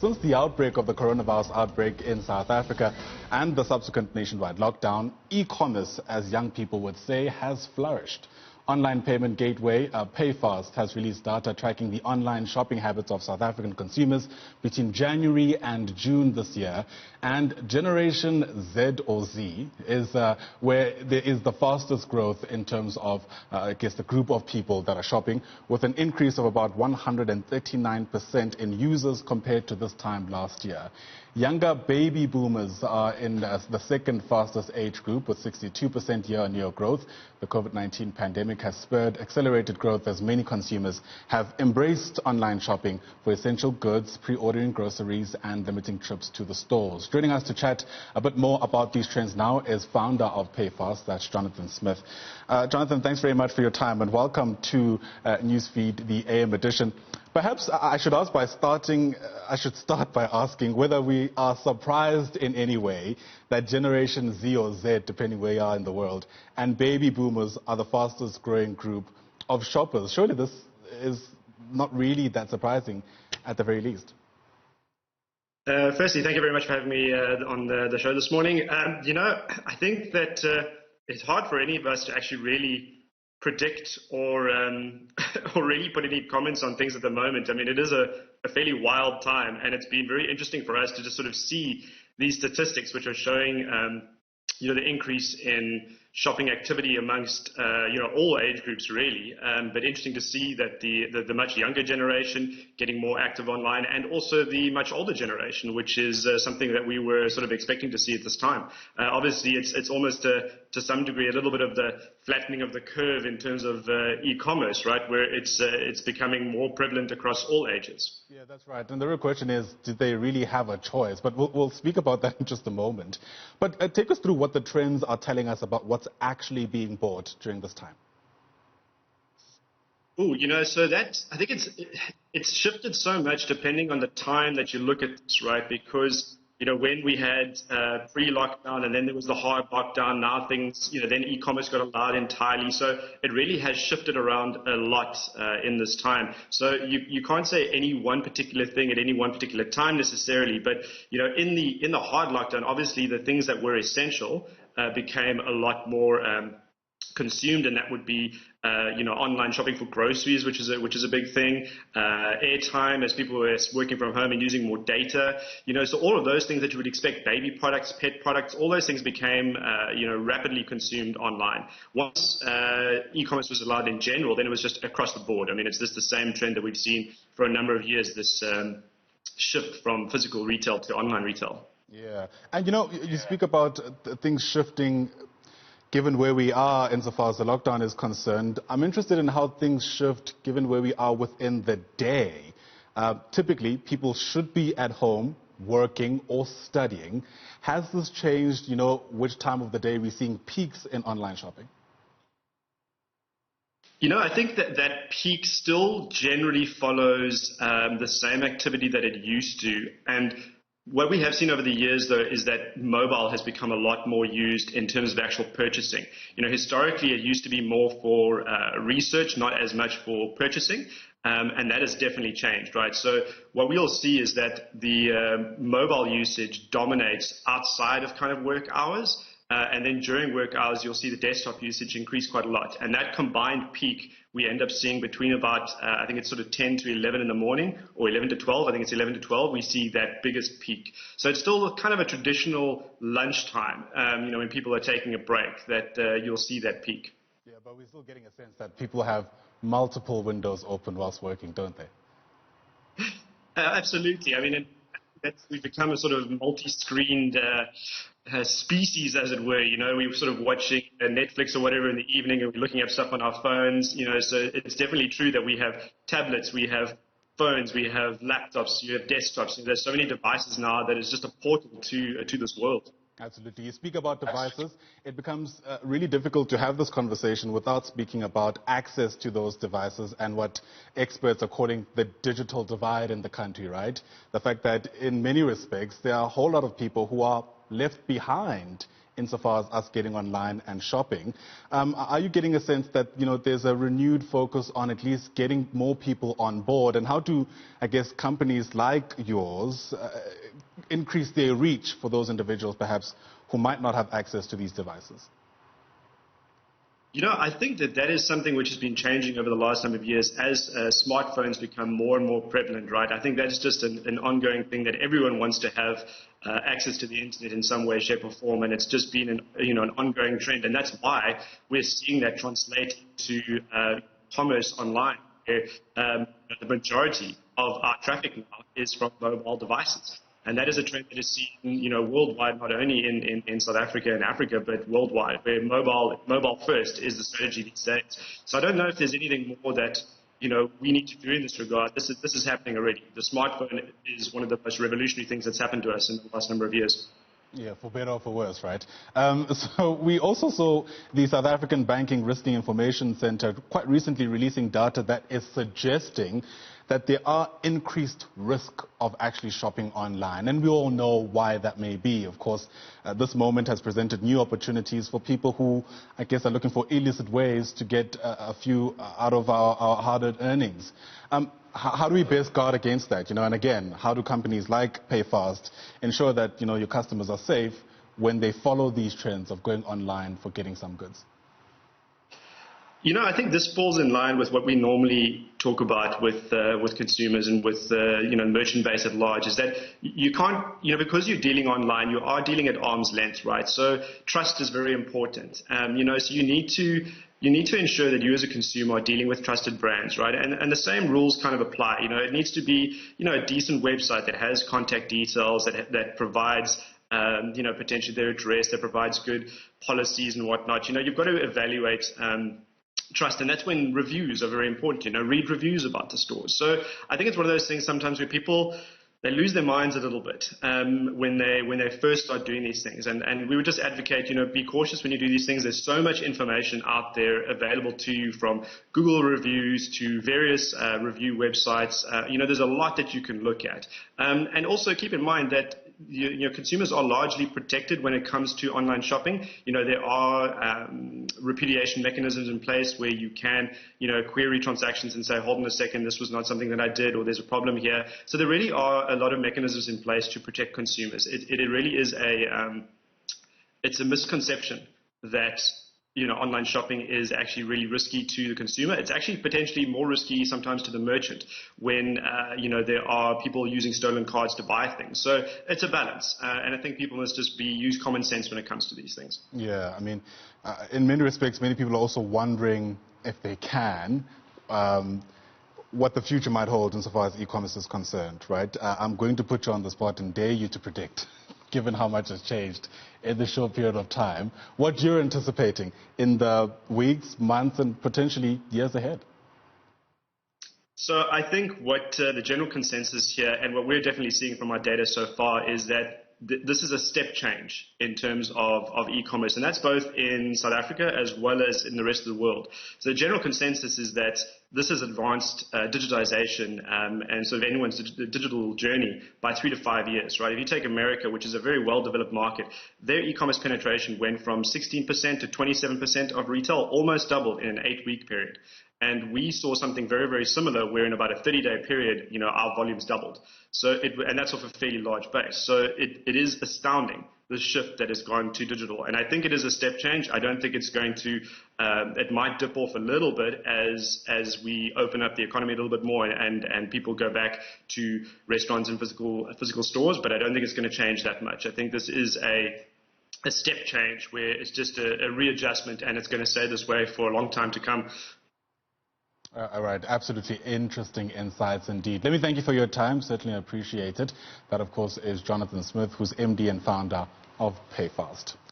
Since the outbreak of the coronavirus outbreak in South Africa and the subsequent nationwide lockdown, e-commerce, as young people would say, has flourished. Online payment gateway PayFast has released data tracking the online shopping habits of South African consumers between January and June this year. And Generation Z or Z is where there is the fastest growth in terms of, the group of people that are shopping, with an increase of about 139% in users compared to this time last year. Younger baby boomers are in the second fastest age group with 62% year-on-year growth. The COVID-19 pandemic has spurred accelerated growth as many consumers have embraced online shopping for essential goods, pre-ordering groceries and limiting trips to the stores. Joining us to chat a bit more about these trends now is founder of PayFast, that's Jonathan Smith. Jonathan, thanks very much for your time and welcome to Newsfeed, the AM edition. Perhaps I should start by asking whether we are surprised in any way that Generation Z or Z, depending where you are in the world, and baby boomers are the fastest growing group of shoppers. Surely this is not really that surprising at the very least. Firstly, thank you very much for having me on the show this morning. I think that it's hard for any of us to actually really predict or really put any comments on things at the moment. I mean, it is a fairly wild time, and it's been very interesting for us to just sort of see these statistics which are showing the increase in shopping activity amongst all age groups really, but interesting to see that the much younger generation getting more active online, and also the much older generation, which is something that we were sort of expecting to see at this time. Obviously it's almost to some degree a little bit of the flattening of the curve in terms of e-commerce, right, where it's becoming more prevalent across all ages. Yeah, that's right. And the real question is, did they really have a choice? But we'll speak about that in just a moment. But take us through what the trends are telling us about what's actually being bought during this time. Oh, so I think it's shifted so much depending on the time that you look at this, right? Because when we had pre-lockdown and then there was the hard lockdown, now things, then e-commerce got allowed entirely. So it really has shifted around a lot in this time. So you can't say any one particular thing at any one particular time necessarily, but in the hard lockdown, obviously the things that were essential became a lot more consumed, and that would be online shopping for groceries, which is a big thing, airtime as people were working from home and using more data, so all of those things that you would expect, baby products, pet products, all those things became rapidly consumed online. Once e-commerce was allowed in general, then it was just across the board. I mean, it's just the same trend that we've seen for a number of years, this shift from physical retail to online retail. Yeah, and you speak about things shifting given where we are insofar as the lockdown is concerned. I'm interested in how things shift given where we are within the day. Typically, people should be at home working or studying. Has this changed, which time of the day we're seeing peaks in online shopping? I think that peak still generally follows the same activity that it used to. And what we have seen over the years, though, is that mobile has become a lot more used in terms of actual purchasing. Historically, it used to be more for research, not as much for purchasing, and that has definitely changed, right? So what we'll see is that the mobile usage dominates outside of kind of work hours, and then during work hours, you'll see the desktop usage increase quite a lot. And that combined peak we end up seeing between about, I think it's sort of 10 to 11 in the morning, or 11 to 12. I think it's 11 to 12. We see that biggest peak. So it's still kind of a traditional lunchtime, when people are taking a break, that you'll see that peak. Yeah, but we're still getting a sense that people have multiple windows open whilst working, don't they? Absolutely. I mean, we've become a sort of multi-screened species, as it were. We're sort of watching Netflix or whatever in the evening, and we're looking at stuff on our phones. So it's definitely true that we have tablets, we have phones, we have laptops, you have desktops. There's so many devices now that is just a portal to this world. Absolutely. You speak about devices. It becomes really difficult to have this conversation without speaking about access to those devices and what experts are calling the digital divide in the country, right? The fact that in many respects, there are a whole lot of people who are left behind insofar as us getting online and shopping. Are you getting a sense that, there's a renewed focus on at least getting more people on board? And how do, I guess, companies like yours increase their reach for those individuals, perhaps, who might not have access to these devices? I think that is something which has been changing over the last number of years as smartphones become more and more prevalent, right? I think that is just an ongoing thing that everyone wants to have access to the internet in some way, shape or form, and it's just been an ongoing trend, and that's why we're seeing that translate to commerce online, where the majority of our traffic now is from mobile devices. And that is a trend that is seen, worldwide, not only in South Africa and Africa, but worldwide, where mobile first is the strategy these days. So I don't know if there's anything more that, we need to do in this regard. This is happening already. The smartphone is one of the most revolutionary things that's happened to us in the last number of years. Yeah, for better or for worse, right? So we also saw the South African Banking Risk Information Center quite recently releasing data that is suggesting that there are increased risk of actually shopping online. And we all know why that may be. Of course, this moment has presented new opportunities for people who, I guess, are looking for illicit ways to get a few out of our hard-earned earnings. How do we best guard against that? And again, how do companies like PayFast ensure that, your customers are safe when they follow these trends of going online for getting some goods? I think this falls in line with what we normally talk about with consumers and with merchant base at large, is that you can't, because you're dealing online, you are dealing at arm's length, right? So trust is very important. So you need to ensure that you as a consumer are dealing with trusted brands, right? And the same rules kind of apply. It needs to be, a decent website that has contact details, that provides potentially their address, that provides good policies and whatnot. You've got to evaluate trust, and that's when reviews are very important. Read reviews about the stores. So I think it's one of those things sometimes where people, they lose their minds a little bit when they first start doing these things. And we would just advocate, be cautious when you do these things. There's so much information out there available to you, from Google reviews to various review websites. There's a lot that you can look at. And also keep in mind that consumers are largely protected when it comes to online shopping. There are repudiation mechanisms in place where you can, query transactions and say, hold on a second, this was not something that I did, or there's a problem here. So there really are a lot of mechanisms in place to protect consumers. It really is it's a misconception that online shopping is actually really risky to the consumer. It's actually potentially more risky sometimes to the merchant when, there are people using stolen cards to buy things. So it's a balance. And I think people must just use common sense when it comes to these things. Yeah, in many respects, many people are also wondering if they can, what the future might hold insofar as e-commerce is concerned, right? I'm going to put you on the spot and dare you to predict, given how much has changed in this short period of time, what you're anticipating in the weeks, months, and potentially years ahead. So I think what the general consensus here, and what we're definitely seeing from our data so far, is that this is a step change in terms of e-commerce, and that's both in South Africa as well as in the rest of the world. So the general consensus is that this has advanced digitization and sort of anyone's digital journey by 3 to 5 years, right? If you take America, which is a very well-developed market, their e-commerce penetration went from 16% to 27% of retail, almost doubled in an 8-week period. And we saw something very, very similar where in about a 30-day period, our volumes doubled. So and that's off a fairly large base. So it is astounding, the shift that has gone to digital. And I think it is a step change. I don't think it's going to, it might dip off a little bit as we open up the economy a little bit more and people go back to restaurants and physical stores, but I don't think it's going to change that much. I think this is a step change where it's just a readjustment, and it's going to stay this way for a long time to come. All right, absolutely interesting insights indeed. Let me thank you for your time, certainly appreciate it. That, of course, is Jonathan Smith, who's MD and founder of PayFast.